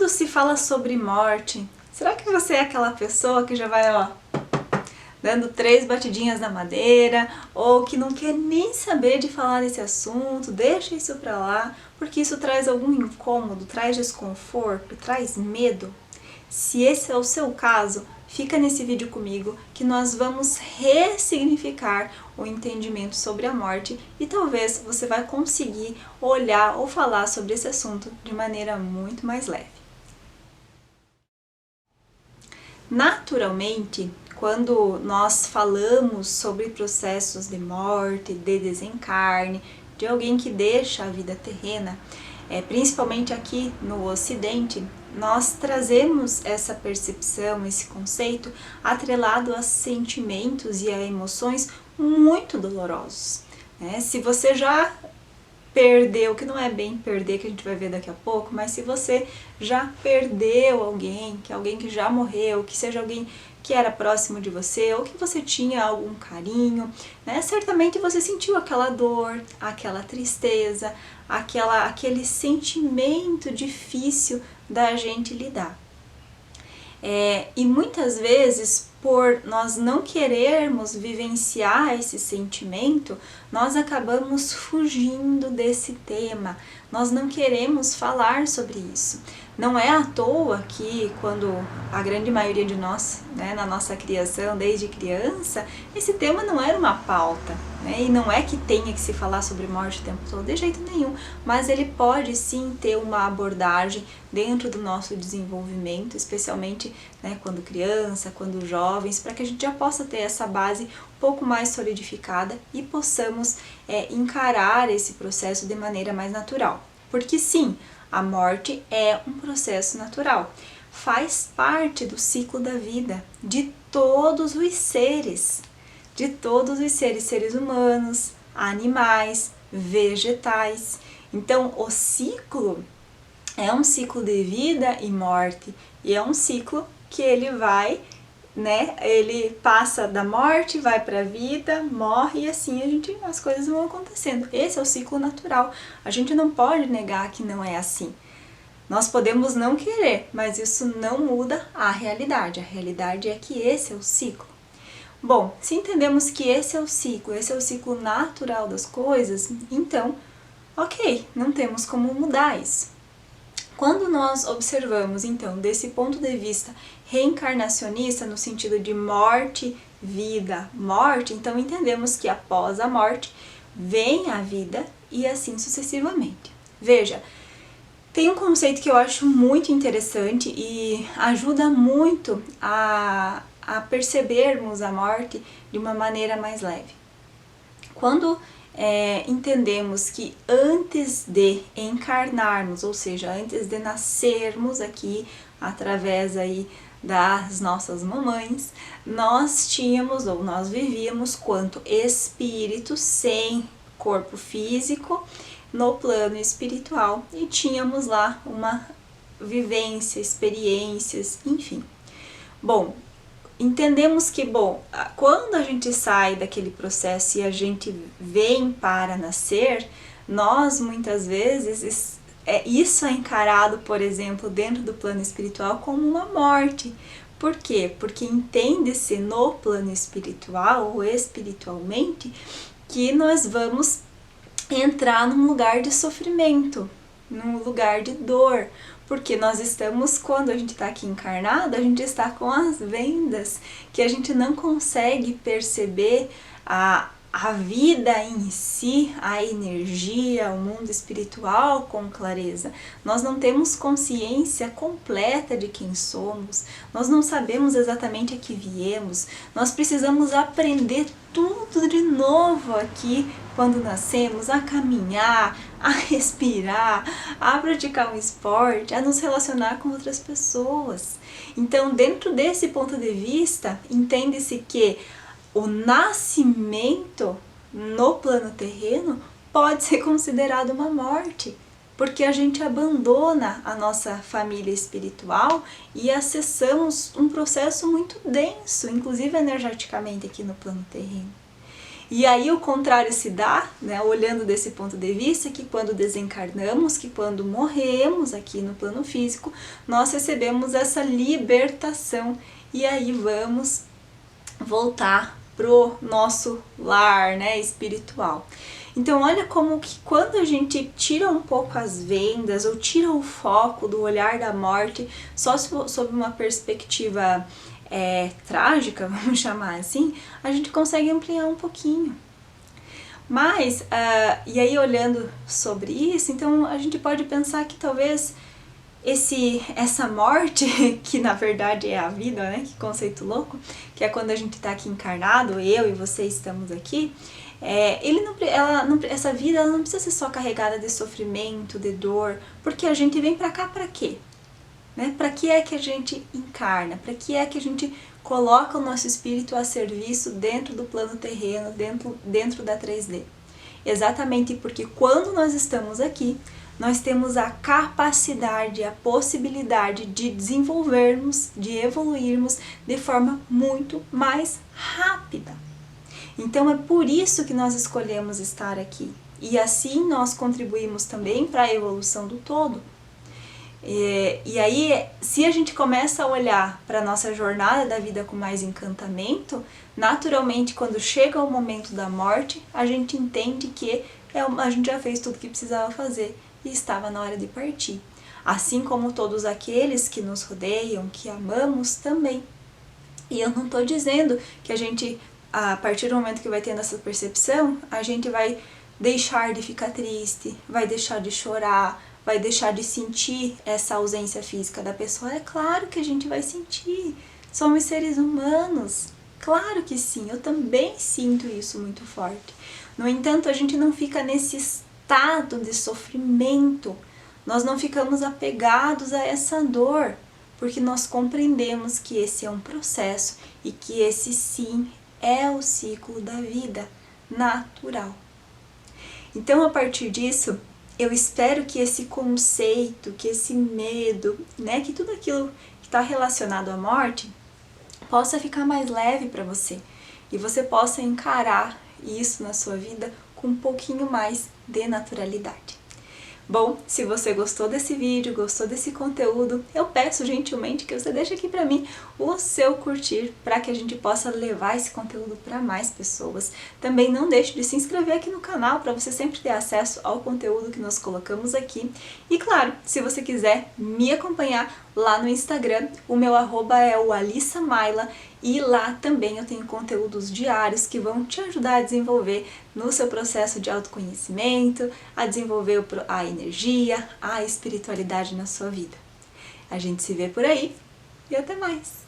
Quando se fala sobre morte, será que você é aquela pessoa que já vai, ó, dando 3 batidinhas na madeira, ou que não quer nem saber de falar desse assunto, deixa isso pra lá, porque isso traz algum incômodo, traz desconforto, traz medo? Se esse é o seu caso, fica nesse vídeo comigo que nós vamos ressignificar o entendimento sobre a morte e talvez você vai conseguir olhar ou falar sobre esse assunto de maneira muito mais leve. Naturalmente, quando nós falamos sobre processos de morte, de desencarne, de alguém que deixa a vida terrena, principalmente aqui no Ocidente, nós trazemos essa percepção, esse conceito atrelado a sentimentos e a emoções muito dolorosos. Se você já perdeu, que não é bem perder, que a gente vai ver daqui a pouco, mas se você já perdeu alguém, que é alguém que já morreu, que seja alguém que era próximo de você, ou que você tinha algum carinho, certamente você sentiu aquela dor, aquela tristeza, aquele sentimento difícil da gente lidar. E muitas vezes, por nós não querermos vivenciar esse sentimento, nós acabamos fugindo desse tema, nós não queremos falar sobre isso. Não é à toa que quando a grande maioria de nós, na nossa criação, desde criança, esse tema não era uma pauta, e não é que tenha que se falar sobre morte o tempo todo, de jeito nenhum, mas ele pode sim ter uma abordagem dentro do nosso desenvolvimento, especialmente quando criança, quando jovens, para que a gente já possa ter essa base um pouco mais solidificada e possamos encarar esse processo de maneira mais natural. Porque sim, a morte é um processo natural, faz parte do ciclo da vida de todos os seres, seres humanos, animais, vegetais. Então o ciclo é um ciclo de vida e morte, e é um ciclo que ele vai, ele passa da morte, vai para a vida, morre e assim as coisas vão acontecendo. Esse é o ciclo natural. A gente não pode negar que não é assim. Nós podemos não querer, mas isso não muda a realidade. A realidade é que esse é o ciclo. Bom, se entendemos que esse é o ciclo natural das coisas, então, ok, não temos como mudar isso. Quando nós observamos, então, desse ponto de vista reencarnacionista, no sentido de morte, vida, morte, então entendemos que após a morte vem a vida e assim sucessivamente. Veja, tem um conceito que eu acho muito interessante e ajuda muito a percebermos a morte de uma maneira mais leve. Quando entendemos que antes de encarnarmos, ou seja, antes de nascermos aqui, através aí das nossas mamães, nós tínhamos ou nós vivíamos quanto espírito sem corpo físico no plano espiritual e tínhamos lá uma vivência, experiências, enfim. Bom, entendemos que, quando a gente sai daquele processo e a gente vem para nascer, nós muitas vezes, isso é encarado, por exemplo, dentro do plano espiritual como uma morte. Por quê? Porque entende-se no plano espiritual ou espiritualmente que nós vamos entrar num lugar de sofrimento, num lugar de dor, porque nós estamos, quando a gente está aqui encarnado, a gente está com as vendas, que a gente não consegue perceber a vida em si, a energia, o mundo espiritual com clareza. Nós não temos consciência completa de quem somos, nós não sabemos exatamente a que viemos, nós precisamos aprender tudo de novo aqui quando nascemos, a caminhar, a respirar, a praticar um esporte, a nos relacionar com outras pessoas. Então, dentro desse ponto de vista, entende-se que o nascimento no plano terreno pode ser considerado uma morte, porque a gente abandona a nossa família espiritual e acessamos um processo muito denso, inclusive energeticamente aqui no plano terreno. E aí o contrário se dá, né, olhando desse ponto de vista, que quando desencarnamos, que quando morremos aqui no plano físico, nós recebemos essa libertação e aí vamos voltar pro nosso lar, né, espiritual. Então olha como que quando a gente tira um pouco as vendas ou tira o foco do olhar da morte só sob uma perspectiva trágica, vamos chamar assim, a gente consegue ampliar um pouquinho. Mas, e aí olhando sobre isso, então a gente pode pensar que talvez essa morte, que na verdade é a vida, né, que conceito louco, que é quando a gente está aqui encarnado, eu e você estamos aqui, essa vida ela não precisa ser só carregada de sofrimento, de dor, porque a gente vem pra cá pra quê? Né? Para que é que a gente encarna? Para que é que a gente coloca o nosso espírito a serviço dentro do plano terreno, dentro da 3D? Exatamente porque quando nós estamos aqui, nós temos a capacidade, a possibilidade de desenvolvermos, de evoluirmos de forma muito mais rápida. Então é por isso que nós escolhemos estar aqui. E assim nós contribuímos também para a evolução do todo. E aí, se a gente começa a olhar para a nossa jornada da vida com mais encantamento, naturalmente, quando chega o momento da morte, a gente entende que a gente já fez tudo o que precisava fazer e estava na hora de partir. Assim como todos aqueles que nos rodeiam, que amamos também. E eu não estou dizendo que a gente, a partir do momento que vai tendo essa percepção, a gente vai deixar de ficar triste, vai deixar de chorar, vai deixar de sentir essa ausência física da pessoa. É claro que a gente vai sentir, somos seres humanos, claro que sim, eu também sinto isso muito forte. No entanto, a gente não fica nesse estado de sofrimento, nós não ficamos apegados a essa dor, porque nós compreendemos que esse é um processo e que esse sim é o ciclo da vida natural. Então, a partir disso, eu espero que esse conceito, que esse medo, né, que tudo aquilo que está relacionado à morte possa ficar mais leve para você e você possa encarar isso na sua vida com um pouquinho mais de naturalidade. Bom, se você gostou desse vídeo, gostou desse conteúdo, eu peço gentilmente que você deixe aqui para mim o seu curtir para que a gente possa levar esse conteúdo para mais pessoas. Também não deixe de se inscrever aqui no canal para você sempre ter acesso ao conteúdo que nós colocamos aqui. E claro, se você quiser me acompanhar lá no Instagram, o meu @, é o Alissa Maila, e lá também eu tenho conteúdos diários que vão te ajudar a desenvolver no seu processo de autoconhecimento, a desenvolver a energia, a espiritualidade na sua vida. A gente se vê por aí e até mais!